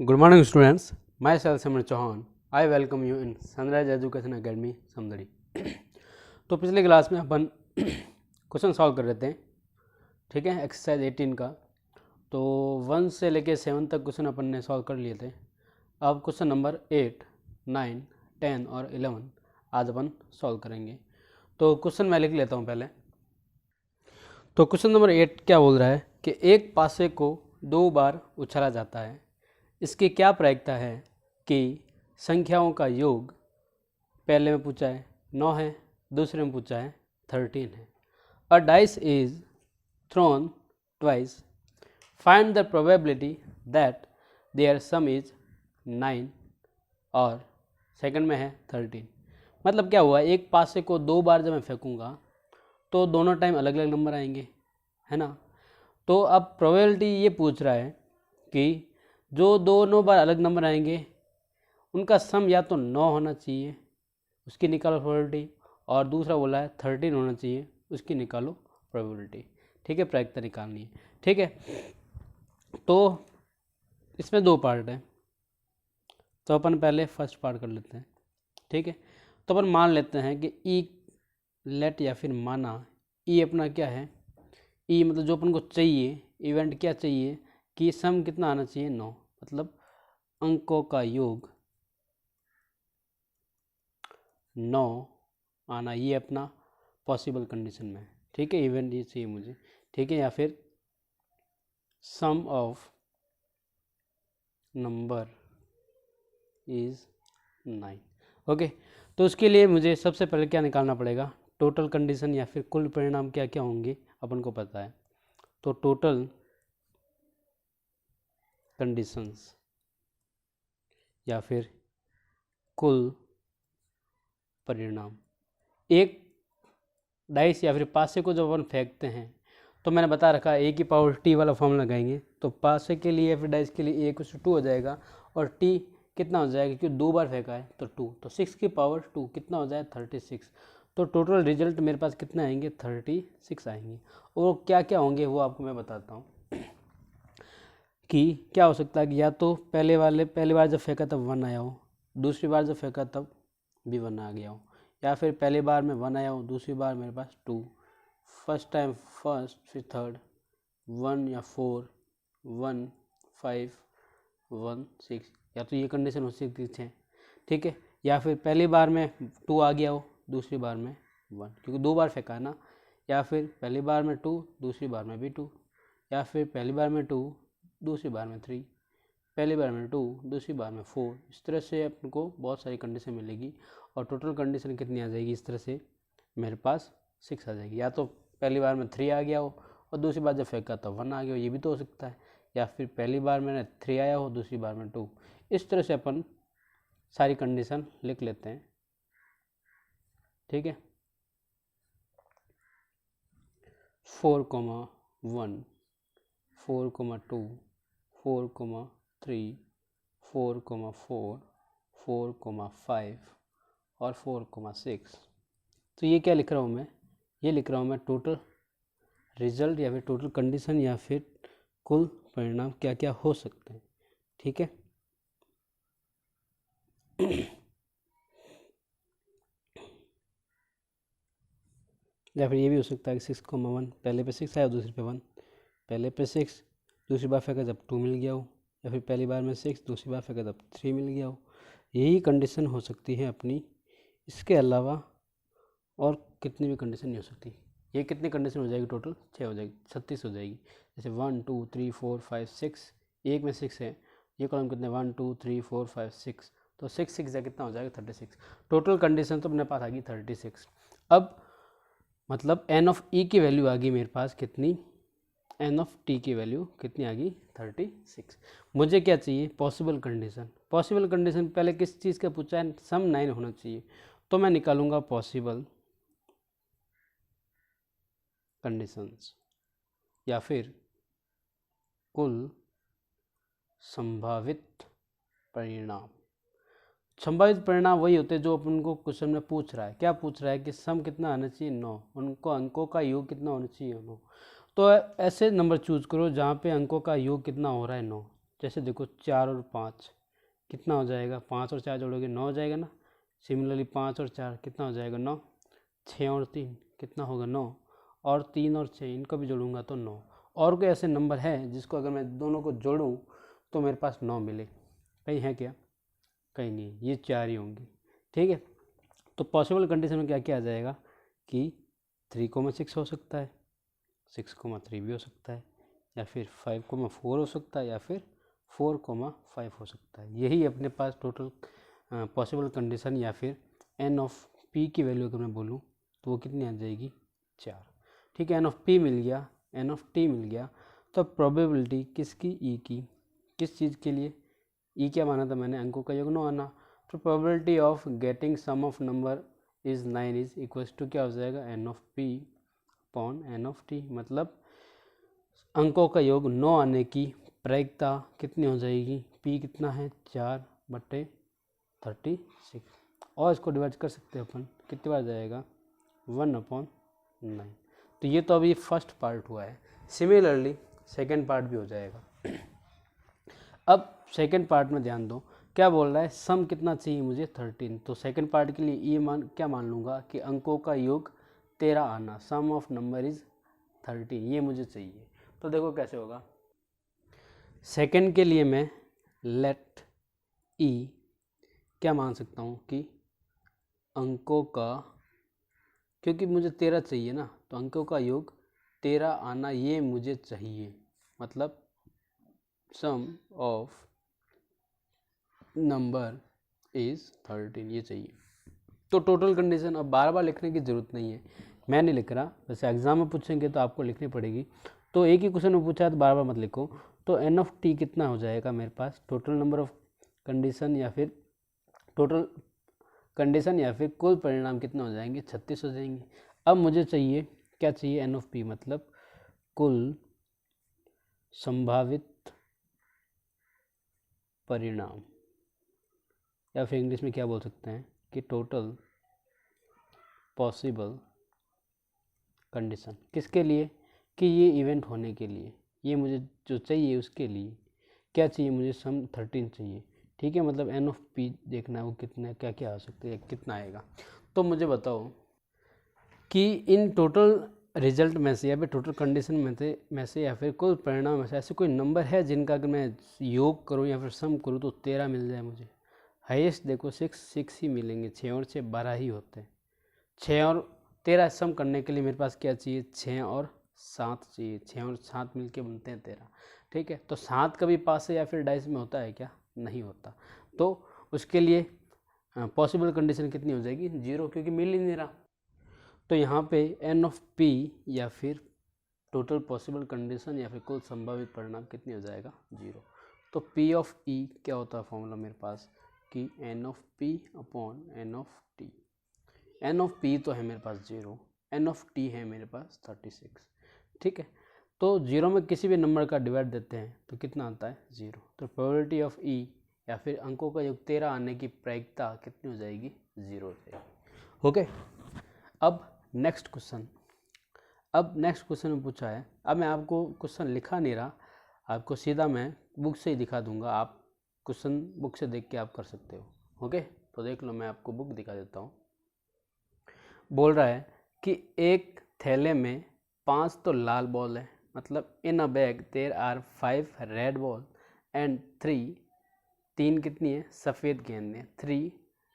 Good morning students, myself Simran Chauhan. I welcome you in Sunrise Education Academy Samdari. तो पिछले class में अपन question solve कर रहे थे, ठीक है, एक्सरसाइज 18 का। तो 1 से लेके 7 तक क्वेश्चन अपन ने सॉल्व कर लिए थे। अब क्वेश्चन नंबर 8, 9, 10 और 11 आज अपन सॉल्व करेंगे। तो क्वेश्चन मैं लिख लेता हूँ पहले। तो क्वेश्चन नंबर 8 क्या बोल रहा है कि एक पासे को 2 बार उछाला जाता है, इसकी क्या प्रायिकता है कि संख्याओं का योग, पहले में पूछा है 9 है, दूसरे में पूछा है 13 है। A dice is thrown twice, find the probability that their sum is 9 और सेकंड में है 13। मतलब क्या हुआ, एक पासे को 2 बार जब मैं फेंकूंगा तो दोनों टाइम अलग अलग नंबर आएंगे, है ना। तो अब प्रोबेबिलिटी ये पूछ रहा है कि जो दोनों बार अलग नंबर आएंगे उनका सम या तो 9 होना चाहिए, उसकी निकालो प्रोबेबिलिटी, और दूसरा बोला है 13 होना चाहिए, उसकी निकालो प्रोबेबिलिटी। ठीक है, प्रायिकता निकालनी है। ठीक है, तो इसमें 2 पार्ट है, तो अपन पहले फर्स्ट पार्ट कर लेते हैं। ठीक है, तो अपन मान लेते हैं कि ई लेट या फिर माना ई अपना क्या है, ई मतलब जो अपन को चाहिए इवेंट क्या चाहिए कि सम कितना आना चाहिए 9, मतलब अंकों का योग 9 आना, ये अपना पॉसिबल कंडीशन में है। ठीक है, इवेंट ये चाहिए मुझे। ठीक है, या फिर सम ऑफ नंबर इज 9। ओके, तो उसके लिए मुझे सबसे पहले क्या निकालना पड़ेगा, टोटल कंडीशन या फिर कुल परिणाम क्या क्या होंगे अपन को पता है। तो टोटल कंडीशंस या फिर कुल परिणाम, एक डाइस या फिर पासे को जब अपन फेंकते हैं तो मैंने बता रखा है ए की पावर टी वाला फॉर्म लगाएंगे, तो पासे के लिए या फिर डाइस के लिए a = 2 हो जाएगा, और टी कितना हो जाएगा क्योंकि 2 बार फेंका है तो 2, तो 6 की पावर 2 कितना हो जाए 36। तो टोटल रिजल्ट मेरे पास कितने आएंगे 36 आएंगे। और क्या क्या होंगे वो आपको मैं बताता हूँ कि क्या हो सकता है कि या तो पहली बार जब फेंका तब 1 आया हो, दूसरी बार जब फेंका तब भी 1 आ गया हो, या फिर पहली बार में 1 आया हो, दूसरी बार मेरे पास 2, फर्स्ट टाइम फर्स्ट, फिर थर्ड 1 या 4, 1, 5, 1, 6, या तो ये कंडीशन हो सकती है। ठीक है, या फिर पहली बार में 2 आ गया हो, दूसरी बार में 1, क्योंकि 2 बार फेंका है ना, या फिर पहली बार में 2, दूसरी बार में भी 2, या फिर पहली बार में 2, दूसरी बार में 3, पहली बार में 2, दूसरी बार में 4। इस तरह से अपन को बहुत सारी कंडीशन मिलेगी, और टोटल कंडीशन कितनी आ जाएगी, इस तरह से मेरे पास 6 आ जाएगी। या तो पहली बार में 3 आ गया हो और दूसरी बार जब फेंका तो 1 आ गया हो, ये भी तो हो सकता है। या फिर पहली बार मैंने 3 आया हो, दूसरी बार में 2। इस तरह से अपन सारी कंडीशन लिख लेते हैं। ठीक है, 4,1, 4,2, 4,3, 4,4, 4,5 और 4,6। तो ये क्या लिख रहा हूँ मैं, ये लिख रहा हूँ मैं टोटल रिजल्ट या फिर टोटल कंडीशन या फिर कुल परिणाम क्या क्या हो सकते हैं। ठीक है, या फिर ये भी हो सकता है कि 6,1, पहले पे 6 आया दूसरे पे 1, पहले पे 6 दूसरी बार फेंका जब 2 मिल गया हो, या फिर पहली बार में 6 दूसरी बार फेंका जब 3 मिल गया हो। यही कंडीशन हो सकती है अपनी, इसके अलावा और कितनी भी कंडीशन नहीं हो सकती। ये कितनी कंडीशन हो जाएगी, टोटल 6 हो जाएगी, 36 हो जाएगी। जैसे 1, 2, 3, 4, 5, 6, एक में 6 है, ये कॉलम कितने 1, 2, 3, 4, 5, 6, तो 6 6 कितना हो जाएगा 36। टोटल कंडीशन तो अपने पास आ गई 36। अब मतलब एन ऑफ ई की वैल्यू आ गई मेरे पास कितनी, एन ऑफ टी की वैल्यू कितनी आ गई 36। मुझे क्या चाहिए, पॉसिबल कंडीशन। पॉसिबल कंडीशन पहले किस चीज़ का पूछा है, सम 9 होना चाहिए, तो मैं निकालूंगा पॉसिबल कंडीशंस या फिर कुल संभावित परिणाम। संभावित परिणाम वही होते हैं जो अपन को क्वेश्चन में पूछ रहा है। क्या पूछ रहा है कि सम कितना आना चाहिए 9, उनको अंकों का योग कितना होना चाहिए 9। तो ऐसे नंबर चूज करो जहाँ पे अंकों का योग कितना हो रहा है 9। जैसे देखो 4 और 5 कितना हो जाएगा, 5 और 4 जोड़ोगे 9 हो जाएगा ना। सिमिलरली 5 और 4 कितना हो जाएगा 9, 6 और 3 कितना होगा 9, और 3 और 6 इनको भी जोड़ूंगा तो 9। और कोई ऐसे नंबर है जिसको अगर मैं दोनों को जोड़ूं तो मेरे पास 9 मिले? कहीं है क्या? कहीं नहीं, ये 4 ही होंगी। ठीक है, तो पॉसिबल कंडीशन में क्या क्या आ जाएगा कि 3,6 हो सकता है, 6,3 भी हो सकता है, या फिर 5,4 हो सकता है, या फिर 4,5 हो सकता है। यही अपने पास टोटल पॉसिबल कंडीशन, या फिर एन ऑफ पी की वैल्यू अगर मैं बोलूँ तो वो कितनी आ जाएगी 4। ठीक है, एन ऑफ पी मिल गया, एन ऑफ टी मिल गया। तो प्रोबेबिलिटी किसकी, ई की, किस चीज़ के लिए, ई क्या माना था मैंने, अंकों का योग 9 आना। तो probability of getting sum of number is 9 is equals to क्या हो जाएगा, n of P upon n of t. मतलब अंकों का योग 9 आने की प्रायिकता कितनी हो जाएगी, पी कितना है 4/36, और इसको डिवाइड कर सकते हैं अपन, कितनी बार जाएगा 1/9। तो ये तो अभी फर्स्ट पार्ट हुआ है। सिमिलरली सेकेंड पार्ट भी हो जाएगा। अब सेकेंड पार्ट में ध्यान दो, क्या बोल रहा है, सम कितना चाहिए मुझे 13। तो सेकेंड पार्ट के लिए ये क्या मान लूँगा कि अंकों का योग 13 आना, सम ऑफ नंबर इज 13, ये मुझे चाहिए। तो देखो कैसे होगा, सेकेंड के लिए मैं लेट ई क्या मान सकता हूँ कि अंकों का, क्योंकि मुझे 13 चाहिए ना, तो अंकों का योग 13 आना ये मुझे चाहिए, मतलब सम ऑफ नंबर इज 13 ये चाहिए। तो टोटल कंडीशन अब बार बार लिखने की ज़रूरत नहीं है, मैं नहीं लिख रहा, वैसे एग्जाम में पूछेंगे तो आपको लिखनी पड़ेगी। तो एक ही क्वेश्चन में पूछा है तो बार बार मत लिखो। तो एन ऑफ टी कितना हो जाएगा मेरे पास, टोटल नंबर ऑफ कंडीशन या फिर टोटल कंडीशन या फिर कुल परिणाम कितना हो जाएंगे, 36 हो जाएंगे। अब मुझे चाहिए क्या चाहिए, एन ऑफ पी मतलब कुल संभावित परिणाम, या फिर इंग्लिश में क्या बोल सकते हैं कि टोटल पॉसिबल कंडीशन। किसके लिए, कि ये इवेंट होने के लिए, ये मुझे जो चाहिए उसके लिए क्या चाहिए, मुझे सम 13 चाहिए। ठीक है, मतलब एन ऑफ पी देखना है वो कितना, क्या क्या आ सकता है, कितना आएगा। तो मुझे बताओ कि इन टोटल रिजल्ट में से या फिर टोटल कंडीशन में से या फिर कुल परिणाम में से ऐसे कोई नंबर है जिनका अगर मैं योग करूं या फिर सम करूं तो 13 मिल जाए मुझे। हाईएस्ट देखो 6 ही मिलेंगे, 6 और 6 12 ही होते हैं। 6 और 13 सम करने के लिए मेरे पास क्या चाहिए, 6 और 7 चाहिए, 6 और 7 मिलके बनते हैं 13। ठीक है, तो 7 कभी पास से या फिर डाइस में होता है क्या, नहीं होता। तो उसके लिए पॉसिबल कंडीशन कितनी हो जाएगी, 0, क्योंकि मिल ही नहीं रहा। तो यहाँ पे एन ऑफ पी या फिर टोटल पॉसिबल कंडीशन या फिर कुल संभावित परिणाम कितनी हो जाएगा, 0। तो पी ऑफ ई क्या होता है फॉर्मूला मेरे पास, कि n of P upon n of T. N of P तो है मेरे पास 0, एन ऑफ टी है मेरे पास 36। ठीक है, तो 0 में किसी भी नंबर का डिवाइड देते हैं तो कितना आता है 0। तो प्रोबेबिलिटी ऑफ ई या फिर अंकों का योग 13 आने की प्रायिकता कितनी हो जाएगी, 0 हो जाएगी। ओके, अब नेक्स्ट क्वेश्चन। अब नेक्स्ट क्वेश्चन में पूछा है, अब मैं आपको क्वेश्चन लिखा नहीं रहा, आपको सीधा मैं बुक से ही दिखा दूंगा, आप क्वेश्चन बुक से देख के आप कर सकते हो। ओके, तो देख लो, मैं आपको बुक दिखा देता हूँ। बोल रहा है कि एक थैले में 5 तो लाल बॉल है, मतलब in a bag there are 5 red ball and 3 कितनी है सफ़ेद गेंद है, 3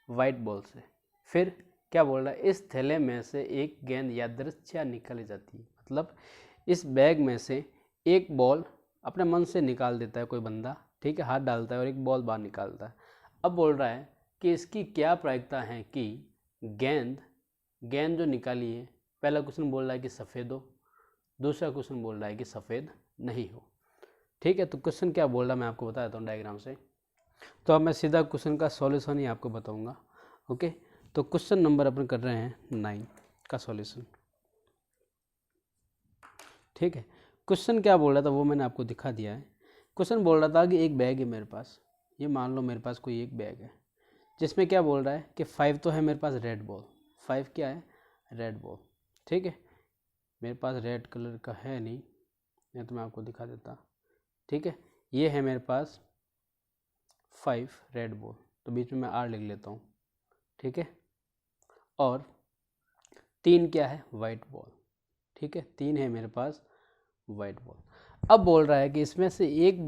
वाइट बॉल्स है। फिर क्या बोल रहा है, इस थैले में से एक गेंद यादृच्छा निकाली जाती है, मतलब इस बैग में से एक बॉल अपने मन से निकाल देता है कोई बंदा, ठीक है, हाथ डालता है और एक बॉल बाहर निकालता है। अब बोल रहा है कि इसकी क्या प्रायिकता है कि गेंद जो निकाली है, पहला क्वेश्चन बोल रहा है कि सफ़ेद हो, दूसरा क्वेश्चन बोल रहा है कि सफ़ेद नहीं हो। ठीक है, तो क्वेश्चन क्या बोल रहा है मैं आपको बता देता हूँ डायग्राम से। तो अब मैं सीधा क्वेश्चन का सॉल्यूशन ही आपको बताऊंगा। ओके, तो क्वेश्चन नंबर अपन कर रहे हैं 9 का सॉल्यूशन। ठीक है, क्वेश्चन क्या बोल रहा था वो मैंने आपको दिखा दिया है। क्वेश्चन बोल रहा था कि एक बैग है मेरे पास, ये मान लो मेरे पास कोई एक बैग है जिसमें क्या बोल रहा है कि 5 तो है मेरे पास रेड बॉल, 5 क्या है रेड बॉल। ठीक है, मेरे पास रेड कलर का है नहीं तो मैं आपको दिखा देता। ठीक है, ये है मेरे पास 5 रेड बॉल, तो बीच में मैं R लिख लेता हूँ, ठीक है। और 3 क्या है, वाइट बॉल, ठीक है, 3 है मेरे पास वाइट बॉल। अब बोल रहा है कि इसमें से एक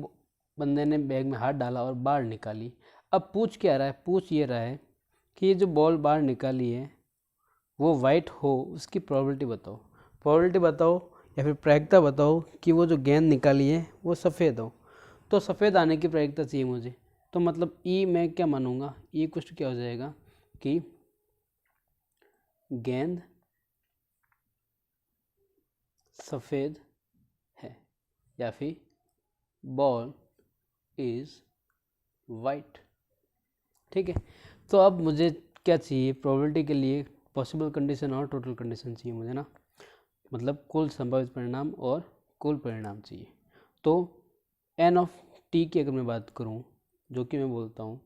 बंदे ने बैग में हाथ डाला और बाहर निकाली। अब पूछ क्या रहा है, पूछ ये रहा है कि ये जो बॉल बाहर निकाली है वो वाइट हो, उसकी प्रोबेबिलिटी बताओ। प्रोबेबिलिटी बताओ या फिर प्रायिकता बताओ कि वो जो गेंद निकाली है वो सफ़ेद हो। तो सफ़ेद आने की प्रायिकता चाहिए मुझे, तो मतलब ई मैं क्या मानूंगा, ई कुछ क्या हो जाएगा कि गेंद सफ़ेद है या फिर बॉल इज़ वाइट, ठीक है। तो अब मुझे क्या चाहिए, प्रोबेबिलिटी के लिए पॉसिबल कंडीशन और टोटल कंडीशन चाहिए मुझे ना, मतलब कुल संभावित परिणाम और कुल परिणाम चाहिए। तो एन ऑफ टी की अगर मैं बात करूं, जो कि मैं बोलता हूं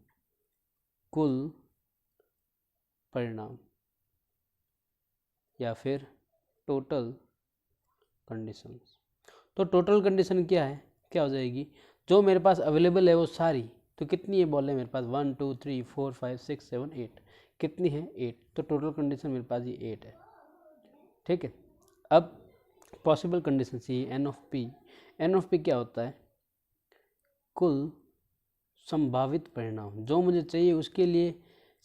कुल परिणाम या फिर टोटल कंडीशंस, तो टोटल कंडीशन क्या है, क्या हो जाएगी, जो मेरे पास अवेलेबल है वो सारी, तो कितनी है बॉल है मेरे पास 1 2 3 4 5 6 7 8, कितनी है 8, तो टोटल कंडीशन मेरे पास ये 8 है, ठीक है। अब पॉसिबल कंडीशन चाहिए n of P. N of P क्या होता है, कुल संभावित परिणाम, जो मुझे चाहिए उसके लिए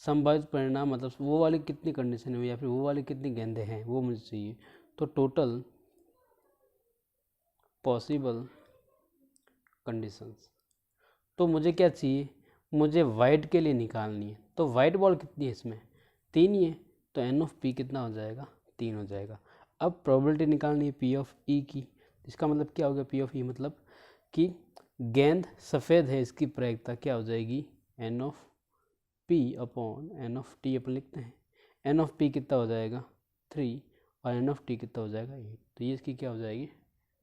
संभावित परिणाम, मतलब वो वाली कितनी कंडीशन है या फिर वो वाली कितनी गेंदें हैं वो मुझे चाहिए। तो टोटल पॉसिबल कंडीशंस, तो मुझे क्या चाहिए, मुझे वाइट के लिए निकालनी है। तो वाइट बॉल कितनी है इसमें, 3 ही है, तो एन ऑफ पी कितना हो जाएगा, 3 हो जाएगा। अब प्रोबेबिलिटी निकालनी है पी ऑफ ई की, इसका मतलब क्या हो गया, पी ऑफ ई मतलब कि गेंद सफ़ेद है, इसकी प्रायिकता क्या हो जाएगी, n of P upon n of t अपन लिखते हैं। एन ऑफ पी कितना हो जाएगा 3 और एन ऑफ टी कितना हो जाएगा 8, तो ये इसकी क्या हो जाएगी,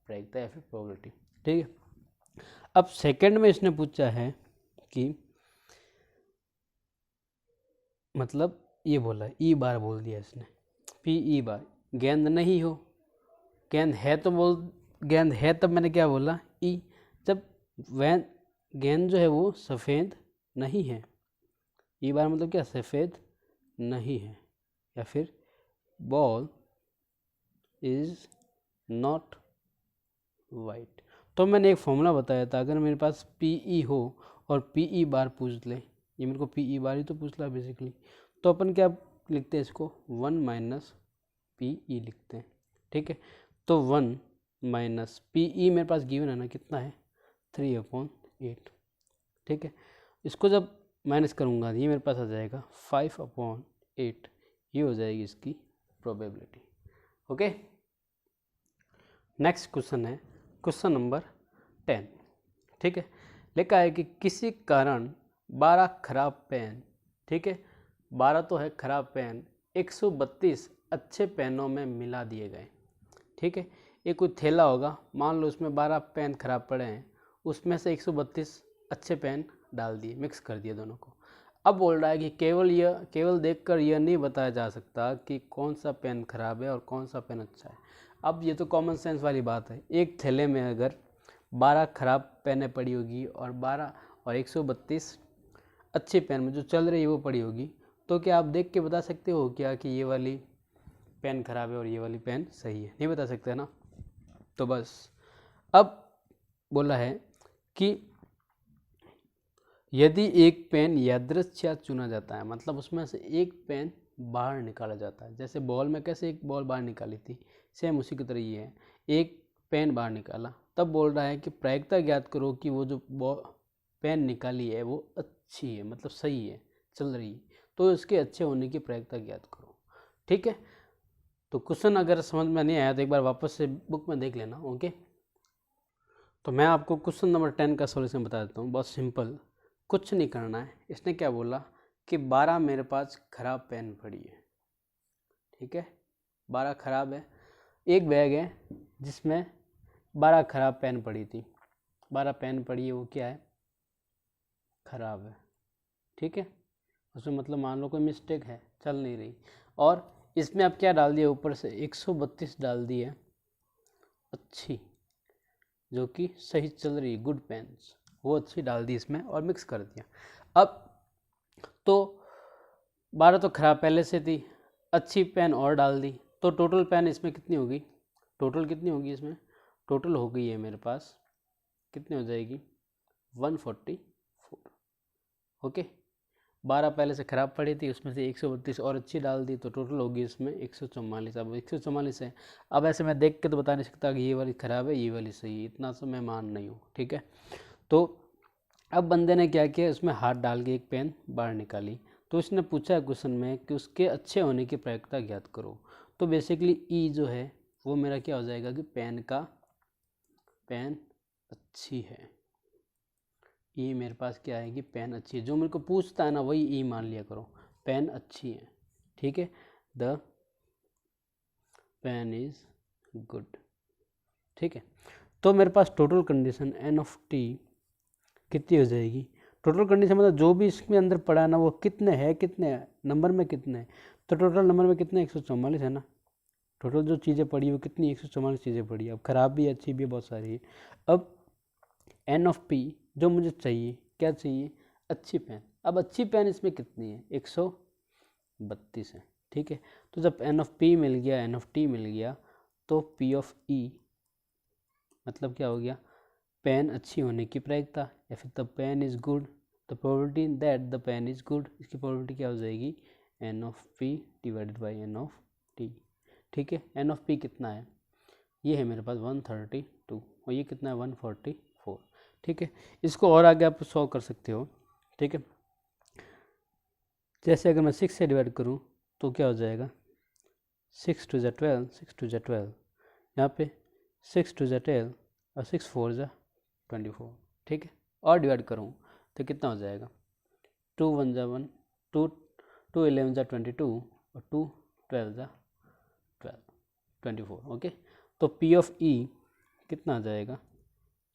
प्रायिकता या फिर प्रोबेबिलिटी, ठीक है। अब सेकंड में इसने पूछा है कि मतलब ये बोला ई बार बोल दिया इसने, पी ई बार, गेंद नहीं हो, गेंद है तो बोल, गेंद है तब मैंने क्या बोला ई, जब वह गेंद जो है वो सफ़ेद नहीं है, ई बार मतलब क्या, सफ़ेद नहीं है, या फिर बॉल इज़ नॉट वाइट। तो मैंने एक फॉर्मूला बताया था, अगर मेरे पास पी ई हो और पी ई बार पूछ ले, ये मेरे को पी ई बार ही तो पूछ रहा है बेसिकली, तो अपन क्या लिखते हैं इसको 1 माइनस पी ई लिखते हैं, ठीक है। तो 1 माइनस पी ई मेरे पास गिवन है ना, कितना है 3/8, ठीक है। इसको जब माइनस करूँगा ये मेरे पास आ जाएगा 5/8, ये हो जाएगी इसकी प्रोबेबिलिटी, ओके। नेक्स्ट क्वेश्चन है क्वेश्चन नंबर 10, ठीक है। लिखा है कि किसी कारण 12 खराब पेन, ठीक है, 12 तो है खराब पेन 132 अच्छे पेनों में मिला दिए गए, ठीक है। ये कोई थैला होगा, मान लो उसमें 12 पेन खराब पड़े हैं, उसमें से 132 अच्छे पेन डाल दिए, मिक्स कर दिए दोनों को। अब बोल रहा है कि केवल देखकर यह नहीं बताया जा सकता कि कौन सा पेन खराब है और कौन सा पेन अच्छा है। अब ये तो कॉमन सेंस वाली बात है, एक थैले में अगर 12 खराब पेनें पड़ी होगी और 12 और 132 अच्छी पेन में जो चल रही है वो पड़ी होगी, तो क्या आप देख के बता सकते हो क्या कि ये वाली पेन खराब है और ये वाली पेन सही है, नहीं बता सकते ना। तो बस अब बोला है कि यदि एक पेन यादृच्छिक चुना जाता है, मतलब उसमें से एक पेन बाहर निकाला जाता है, जैसे बॉल में कैसे एक बॉल बाहर निकाली थी, सेम उसी की तरह ये है, एक पेन बाहर निकाला, तब बोल रहा है कि प्रायिकता ज्ञात करो कि वो जो पेन निकाली है वो अच्छी है, मतलब सही है, चल रही है, तो इसके अच्छे होने की प्रायिकता ज्ञात करो, ठीक है। तो क्वेश्चन अगर समझ में नहीं आया तो एक बार वापस से बुक में देख लेना, ओके। तो मैं आपको क्वेश्चन नंबर 10 का सॉल्यूशन बता देता हूँ, बहुत सिंपल, कुछ नहीं करना है। इसने क्या बोला कि 12 मेरे पास खराब पेन पड़ी है, ठीक है, 12 खराब है, एक बैग है जिसमें 12 खराब पेन पड़ी थी, 12 पेन पड़ी है, वो क्या है, खराब है, ठीक है, उसमें मतलब मान लो कोई मिस्टेक है, चल नहीं रही, और इसमें अब क्या डाल दिया ऊपर से 132 डाल दी है अच्छी, जो कि सही चल रही, गुड पेन्स, वो अच्छी डाल दी इसमें और मिक्स कर दिया। अब तो 12 तो खराब पहले से थी, अच्छी पेन और डाल दी, तो टोटल पेन इसमें कितनी होगी, टोटल कितनी होगी इसमें, टोटल हो गई है मेरे पास, कितनी हो जाएगी 144। ओके, 12 पहले से ख़राब पड़ी थी, उसमें से 132 और अच्छी डाल दी, तो टोटल होगी इसमें 144। अब 144 है, अब ऐसे मैं देख के तो बता नहीं सकता कि ये वाली ख़राब है ये वाली सही है, इतना तो मैं मान नहीं हूँ, ठीक है। तो अब बंदे ने क्या किया, उसमें हाथ डाल के एक पेन बाहर निकाली, तो उसने पूछा क्वेश्चन में कि उसके अच्छे होने की प्रायिकता ज्ञात करो। तो बेसिकली ई जो है वो मेरा क्या हो जाएगा कि पेन अच्छी है, ई मेरे पास क्या है कि पेन अच्छी है, जो मेरे को पूछता है ना वही ई मान लिया करो, पेन अच्छी है, ठीक है। द पेन इज गुड, ठीक है। तो मेरे पास total condition n of t कितनी हो जाएगी, टोटल कंडीशन मतलब जो भी इसमें अंदर पड़ा है ना वो कितने है, कितने नंबर में कितने हैं, तो टोटल नंबर में कितने 144 है ना, टोटल जो चीज़ें पड़ी वो कितनी 144 चीज़ें पड़ी, अब ख़राब भी अच्छी भी बहुत सारी है। अब एन ऑफ पी जो मुझे चाहिए, क्या चाहिए, अच्छी पेन। अब अच्छी पेन इसमें कितनी है 132 है, ठीक है। तो जब एन ऑफ पी मिल गया, एन ऑफ टी मिल गया, तो पी ऑफ ई मतलब क्या हो गया, पेन अच्छी होने की प्रायिकता, या फिर the pen is good, the probability that the pen is good, इसकी प्रोबेबिलिटी क्या हो जाएगी n of P divided by n of T, ठीक है। एन ऑफ पी कितना है, ये है मेरे पास 132 और ये कितना है 144, ठीक है। इसको और आगे आप सॉल्व कर सकते हो, ठीक है। जैसे अगर मैं 6 से डिवाइड करूँ तो क्या हो जाएगा, 6 2 12, 6 2 12, यहाँ पे 6 2 12 और 6 4 24, ठीक है। और डिवाइड करूँ तो कितना हो जाएगा, 2 1 1, 2 2 11 22 और 2 12 24, ओके। तो पी ऑफ ई कितना आ जाएगा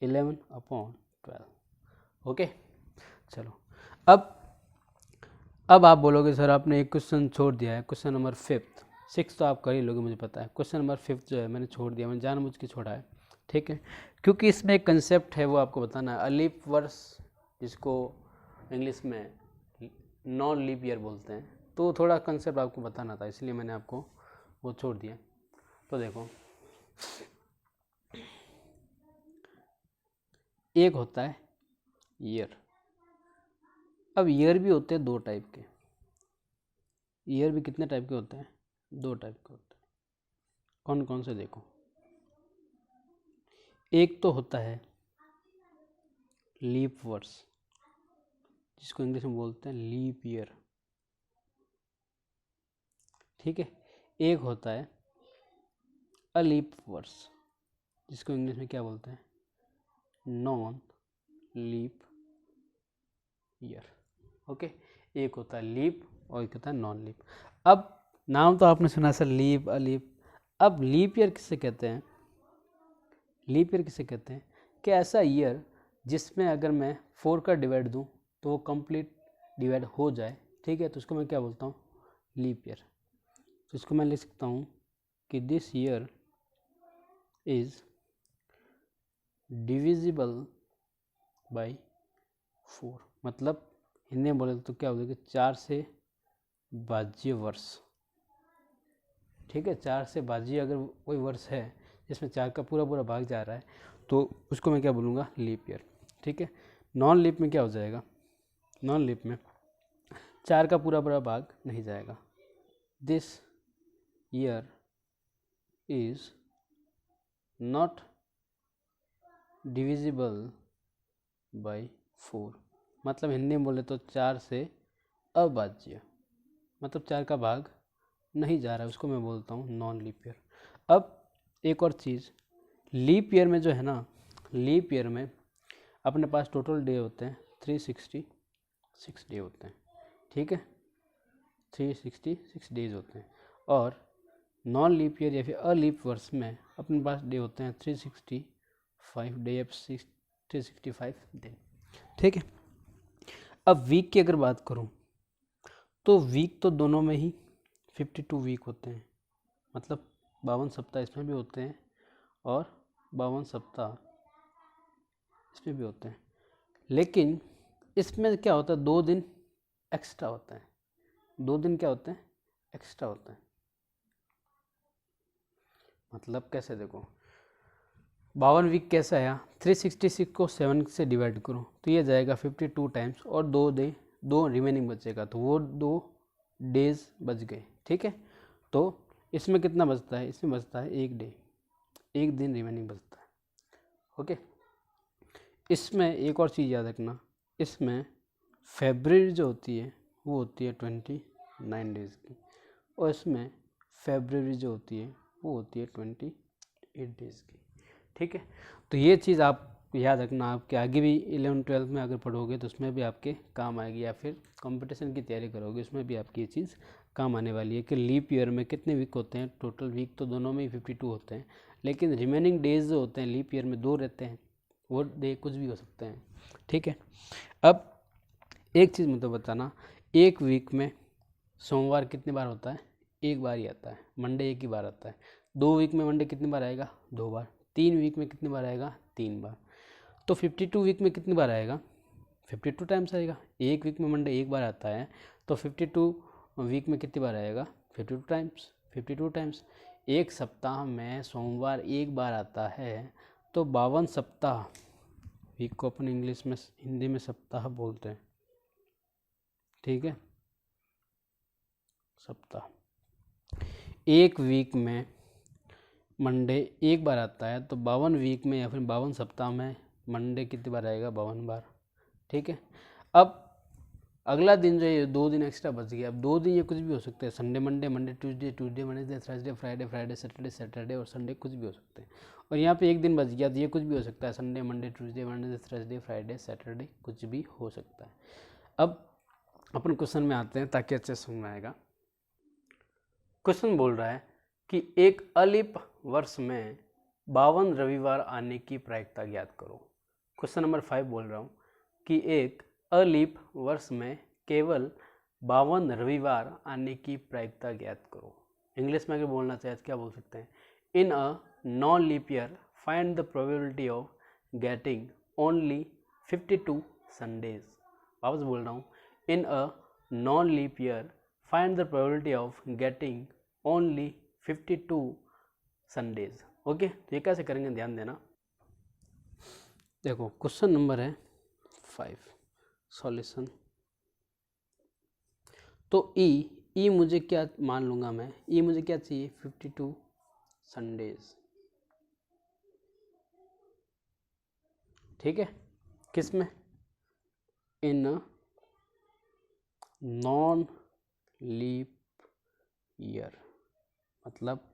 11/12, ओके। चलो अब आप बोलोगे सर आपने एक क्वेश्चन छोड़ दिया है, क्वेश्चन नंबर 5, 6 तो आप कर ही लोगे मुझे पता है, क्वेश्चन नंबर 5 जो है मैंने छोड़ दिया, मैंने जानबूझ के छोड़ा है, ठीक है, क्योंकि इसमें एक कंसेप्ट है वो आपको बताना है, अलीप वर्ष जिसको इंग्लिश में नॉन लीप ईयर बोलते हैं, तो थोड़ा कंसेप्ट आपको बताना था, इसलिए मैंने आपको वो छोड़ दिया। तो देखो, एक होता है ईयर, अब ईयर भी होते हैं दो टाइप के, ईयर भी कितने टाइप के होते हैं, दो टाइप के होते हैं, कौन कौन से देखो, एक तो होता है लीप वर्ष जिसको इंग्लिश में बोलते हैं लीप ईयर, ठीक है। एक होता है अलीप वर्ष जिसको इंग्लिश में क्या बोलते हैं, नॉन लीप ईयर, ओके। एक होता है लीप और एक होता है नॉन लीप। अब नाम तो आपने सुना सर लीप अलीप, अब लीप ईयर किसे कहते हैं, लीप ईयर किसे कहते हैं कि ऐसा ईयर जिसमें अगर मैं 4 का डिवाइड दूं तो वो कंप्लीट डिवाइड हो जाए, ठीक है, तो उसको मैं क्या बोलता हूँ लीप ईयर। तो इसको मैं लिख सकता हूँ कि this year is divisible by 4, मतलब हिंदी में बोले तो क्या हो जाएगा 4 से भाज्य वर्ष, ठीक है। 4 से भाज्य अगर कोई वर्ष है जिसमें 4 का पूरा पूरा भाग जा रहा है तो उसको मैं क्या बोलूँगा लीप ईयर, ठीक है। नॉन लीप में क्या हो जाएगा, नॉन लीप में 4 का पूरा पूरा भाग नहीं जाएगा, this year is not divisible by 4, मतलब हिंदी में बोले तो 4 से अभाज्य, मतलब 4 का भाग नहीं जा रहा है, उसको मैं बोलता हूँ नॉन लीप ईयर। अब एक और चीज़, लीप ईयर में जो है ना, लीप ईयर में अपने पास टोटल डे होते हैं 366 डे होते हैं, ठीक है, 366 डेज होते हैं। और नॉन लीप ईयर या फिर अलीप वर्ष में अपने पास डे होते हैं 365 डे या 365 दिन, ठीक है। अब वीक की अगर बात करूं तो वीक तो दोनों में ही 52 वीक होते हैं, मतलब 52 सप्ताह इसमें भी होते हैं और 52 सप्ताह इसमें भी होते हैं, लेकिन इसमें क्या होता है 2 दिन एक्स्ट्रा होता है, 2 दिन क्या होते हैं एक्स्ट्रा होता है। मतलब कैसे, देखो 52 वीक कैसा आया, 366 को 7 से डिवाइड करो तो ये जाएगा 52 टाइम्स, और 2 रिमेनिंग बचेगा, तो वो 2 डेज बच गए। ठीक है, तो इसमें कितना बचता है, इसमें बचता है 1 डे, 1 दिन रिमेनिंग बचता है। ओके, इसमें एक और चीज़ याद रखना, इसमें फरवरी जो होती है वो होती है 29 डेज़ की, और इसमें फरवरी जो होती है वो होती है 28 डेज़ की। ठीक है, तो ये चीज़ आप याद रखना, आपके आगे भी 11-12 में अगर पढ़ोगे तो उसमें भी आपके काम आएगी, या फिर कंपटीशन की तैयारी करोगे उसमें भी आपकी ये चीज़ काम आने वाली है कि लीप ईयर में कितने वीक होते हैं। टोटल वीक तो दोनों में ही 52 होते हैं, लेकिन रिमेनिंग डेज जो होते हैं लीप ईयर में 2 रहते हैं, वो डे कुछ भी हो सकते हैं। ठीक है, अब एक चीज़ मुझे बताना, एक वीक में सोमवार कितनी बार होता है, 1 बार ही आता है, मंडे 1 ही बार आता है। 2 वीक में मंडे कितनी बार आएगा, 2 बार। 3 वीक में कितनी बार आएगा, 3 बार। तो 52 वीक में कितनी बार आएगा, 52 टाइम्स आएगा। 1 वीक में मंडे 1 बार आता है, तो 52 वीक में कितनी बार आएगा, 52 टाइम्स। 52 टाइम्स, एक सप्ताह में सोमवार 1 बार आता है, तो 52 सप्ताह, वीक को अपन इंग्लिश में हिंदी में सप्ताह बोलते हैं। ठीक है, सप्ताह। एक वीक में मंडे 1 बार आता है, तो 52 वीक में या फिर 52 सप्ताह में मंडे कितनी बार आएगा, 52 बार। ठीक है, अब अगला दिन जो है 2 दिन एक्स्ट्रा बच गया। अब 2 दिन ये कुछ भी हो सकते हैं, Sunday Monday, Monday Tuesday, Tuesday Wednesday, Thursday Friday, Friday Saturday, Saturday और संडे, कुछ भी हो सकते हैं। और यहाँ पे 1 दिन बच गया, तो ये कुछ भी हो सकता है, Sunday Monday Tuesday Wednesday Thursday Friday Saturday, कुछ भी हो सकता है। अब अपन क्वेश्चन में आते हैं ताकि अच्छे समझ में आएगा। क्वेश्चन बोल रहा है कि एक अलिप वर्ष में 52 रविवार आने की प्रायिकता ज्ञात करो। क्वेश्चन नंबर 5 बोल रहा हूँ कि एक अलिप वर्ष में केवल 52 रविवार आने की प्रायिकता ज्ञात करो। इंग्लिश में अगर बोलना चाहे तो क्या बोल सकते हैं, in a non leap year find the probability of getting only 52 Sundays. वापस बोल रहा हूँ, in a non leap year find the probability of getting only 52 Sundays. Okay, तो ये कैसे करेंगे ध्यान देना। देखो क्वेश्चन नंबर है 5, सॉल्यूशन। तो ई मुझे क्या मान लूँगा मैं, ई मुझे क्या चाहिए, 52 संडेज। ठीक है, किस में, इन नॉन लीप ईयर, मतलब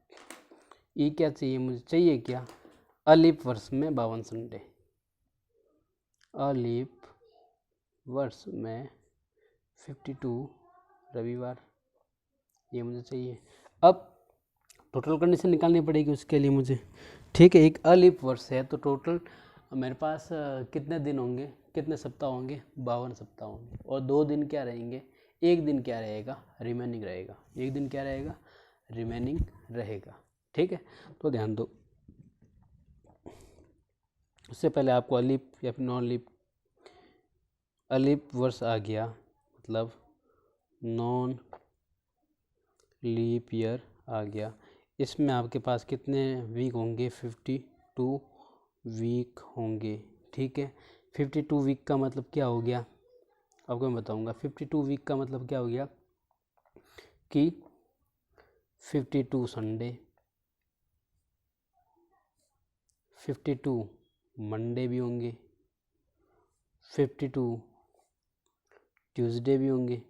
ई क्या चाहिए, मुझे चाहिए क्या, अलीप वर्ष में 52 संडे, अलीप वर्ष में 52 रविवार, ये मुझे चाहिए। अब टोटल कंडीशन निकालनी पड़ेगी उसके लिए मुझे। ठीक है, एक अलीप वर्ष है तो टोटल मेरे पास कितने दिन होंगे, कितने सप्ताह होंगे, 52 सप्ताह होंगे, और 2 दिन क्या रहेंगे, 1 दिन क्या रहेगा, रिमेनिंग रहेगा, 1 दिन क्या रहेगा, रिमेनिंग रहेगा। ठीक है, तो ध्यान दो, उससे पहले आपको अलीप या फिर नॉन लीप, अलीप वर्ष आ गया मतलब नॉन लीप ईयर आ गया। इसमें आपके पास कितने वीक होंगे, 52 वीक होंगे। ठीक है, 52 वीक का मतलब क्या हो गया, आपको मैं बताऊंगा। 52 वीक का मतलब क्या हो गया कि 52 संडे, 52 मंडे भी होंगे, 52 ट्यूसडे भी होंगे,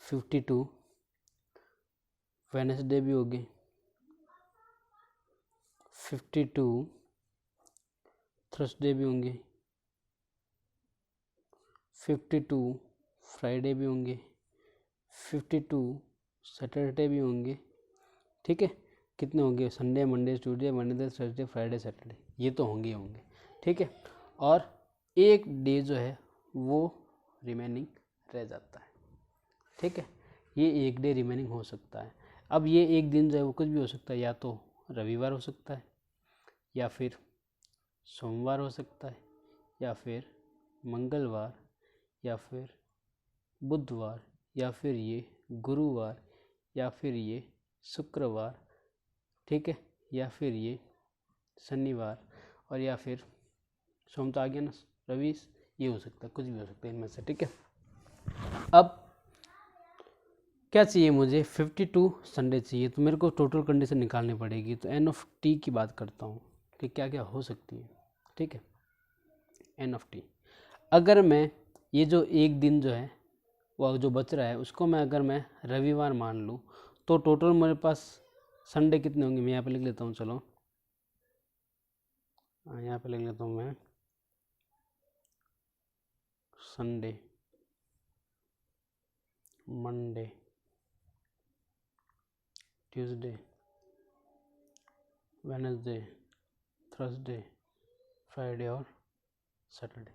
52 वेडनेसडे भी होंगे, 52 थर्सडे भी होंगे, 52 फ्राइडे भी होंगे, 52 सैटरडे भी होंगे। ठीक है, कितने होंगे, Sunday Monday Tuesday Wednesday Thursday Friday Saturday, ये तो होंगे होंगे। ठीक है, और एक डे जो है वो रिमेनिंग रह जाता है। ठीक है, ये एक डे रिमेनिंग हो सकता है। अब ये एक दिन जो है वो कुछ भी हो सकता है, या तो रविवार हो सकता है, या फिर सोमवार हो सकता है, या फिर मंगलवार, या फिर बुधवार, या फिर ये गुरुवार, या फिर ये शुक्रवार, ठीक है, या फिर ये शनिवार, और या फिर सोम तो आ गया ना, रवि, ये हो सकता है, कुछ भी हो सकता है इनमें से, ठीक है। अब क्या चाहिए मुझे, 52 संडे चाहिए, तो मेरे को टोटल कंडीशन निकालनी पड़ेगी। तो एन ऑफ टी की बात करता हूँ कि क्या क्या हो सकती है, ठीक है। एन ऑफ टी, अगर मैं ये जो एक दिन जो है वो जो बच रहा है उसको मैं अगर मैं रविवार मान लूँ, तो टोटल मेरे पास संडे कितने होंगे, मैं यहाँ पे लिख लेता हूँ, चलो यहाँ पे लिख लेता हूँ मैं, Sunday, Monday, Tuesday, Wednesday, Thursday, Friday और सैटरडे।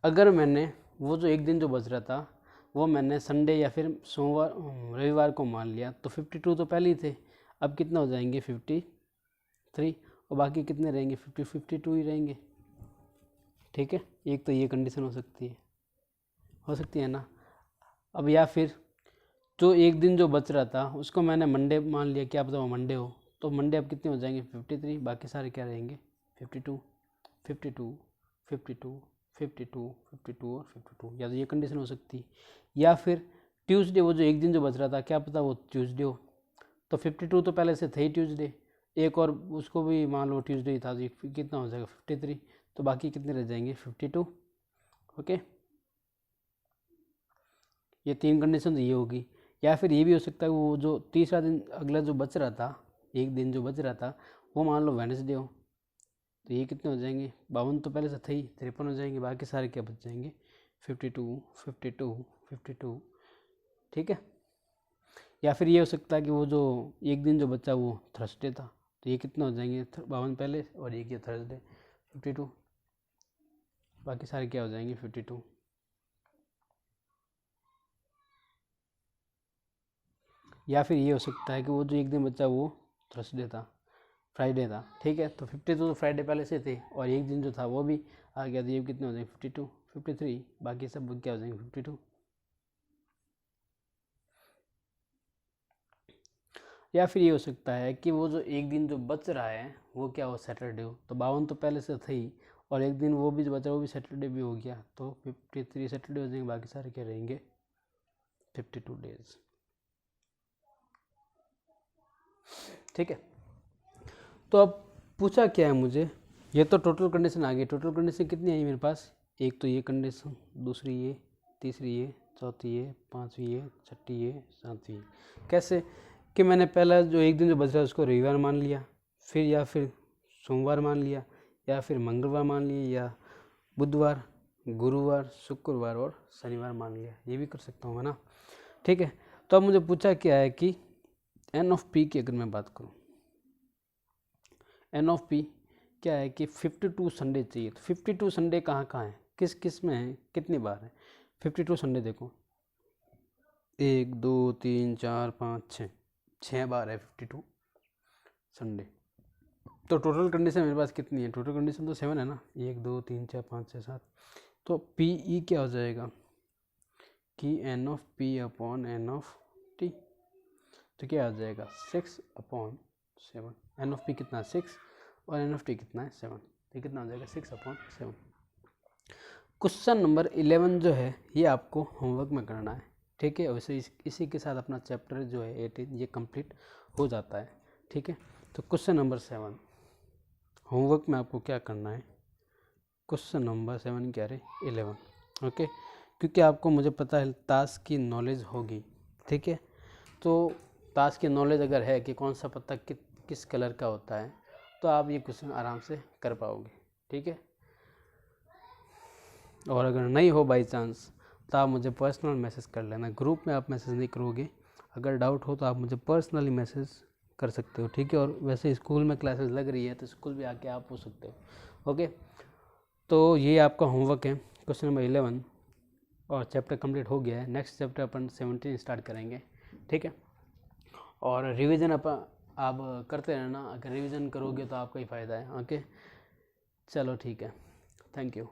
अगर मैंने वो जो एक दिन जो बच रहा था वो मैंने संडे या फिर सोमवार रविवार को मान लिया, तो 52 तो पहले ही थे, अब कितना हो जाएंगे 53, और बाकी कितने रहेंगे 52 ही रहेंगे, ठीक है। एक तो ये कंडीशन हो सकती है ना। अब या फिर जो एक दिन जो बच रहा था उसको मैंने मंडे मान लिया, क्या पता वो मंडे हो, तो मंडे अब कितने हो जाएंगे 53, बाकी सारे क्या रहेंगे 52, 52, 52, 52, 52 और 52, या तो ये कंडीशन हो सकती है। या फिर ट्यूसडे, वो जो एक दिन जो बच रहा था क्या पता वो ट्यूसडे हो, तो 52 तो पहले से थे ही ट्यूसडे, एक और उसको भी मान लो ट्यूसडे ही था, तो कितना हो जाएगा 53, तो बाकी कितने रह जाएंगे 52, ओके। ये तीन कंडीशन ये होगी। या फिर ये भी हो सकता है वो जो तीसरा दिन अगला जो बच रहा था, एक दिन जो बच रहा था वो मान लो वेडनेसडे हो, तो ये कितने हो जाएंगे 52 तो पहले से थे ही, 53 हो जाएंगे, बाकी सारे क्या बच जाएंगे 52, 52, 52, ठीक है। या फिर ये हो सकता है कि वो जो एक दिन जो बचा वो थर्सडे था, तो ये कितना हो जाएंगे 52 पहले और ये क्या थर्सडे 52, बाकी सारे क्या हो जाएंगे 52। या फिर ये हो सकता है कि वो जो एक दिन बचा वो थर्सडे था, फ्राइडे था, ठीक है, तो 52 तो फ्राइडे पहले से थे और एक दिन जो था वो भी आ गया, तो ये कितने हो जाएंगे 52, 53, बाकी सब क्या हो जाएंगे 52। या फिर ये हो सकता है कि वो जो एक दिन जो बच रहा है वो क्या हो सैटरडे हो, तो 52 तो पहले से थे ही और एक दिन वो भी जो बचा वो भी सैटरडे भी हो गया, तो 53 सैटरडे हो जाएंगे, बाकी सारे क्या रहेंगे 52 डेज, ठीक है। तो अब पूछा क्या है मुझे, ये तो टोटल कंडीशन आ गई। टोटल कंडीशन कितनी आई मेरे पास, एक तो ये कंडीशन, दूसरी ये, तीसरी ये, चौथी ये, पांचवी ये, छठी ये, सातवीं। कैसे कि मैंने पहला जो एक दिन जो बच रहा है उसको रविवार मान लिया, फिर या फिर सोमवार मान लिया, या फिर मंगलवार मान लिया, या बुधवार, गुरुवार, शुक्रवार और शनिवार मान लिया, ये भी कर सकता हूँ मैं ना, ठीक है। तो अब मुझे पूछा क्या है कि एन ऑफ पी की अगर मैं बात करूँ, एन ऑफ पी क्या है कि 52 संडे चाहिए, तो 52 संडे कहाँ कहाँ है, किस किस में है, कितनी बार है 52 संडे, देखो 1 2 3 4 5 6 बार है 52 संडे। तो टोटल कंडीशन मेरे पास कितनी है, टोटल कंडीशन तो 7 है ना, 1 2 3 4 5 6 7, तो पी ई क्या हो जाएगा कि n of P upon n of T, तो क्या आ जाएगा 6/7, एन ऑफ पी कितना 6 और एन ऑफ टी कितना है 7, तो कितना हो जाएगा 6/7। क्वेश्चन नंबर 11 जो है ये आपको होमवर्क में करना है, ठीक है। वैसे इसी के साथ अपना चैप्टर जो है 18 ये कंप्लीट हो जाता है, ठीक है। तो क्वेश्चन नंबर 7 होमवर्क में आपको क्या करना है, क्वेश्चन नंबर 7 क्या रहे 11, ओके, क्योंकि आपको मुझे पता है ताश की नॉलेज होगी, ठीक है। तो ताश की नॉलेज अगर है कि कौन सा पत्ता किस कलर का होता है, तो आप ये क्वेश्चन आराम से कर पाओगे, ठीक है। और अगर नहीं हो बाई चांस तो आप मुझे पर्सनल मैसेज कर लेना, ग्रुप में आप मैसेज नहीं करोगे, अगर डाउट हो तो आप मुझे पर्सनली मैसेज कर सकते हो, ठीक है। और वैसे स्कूल में क्लासेस लग रही है तो स्कूल भी आके आप पूछ सकते हो, ओके। तो ये आपका होमवर्क है क्वेश्चन नंबर 11 और चैप्टर कंप्लीट हो गया है। नेक्स्ट चैप्टर अपन 17 स्टार्ट करेंगे, ठीक है। और रिवीजन आप करते रहना, अगर रिवीजन करोगे तो आपका ही फ़ायदा है, ओके। चलो ठीक है, थैंक यू।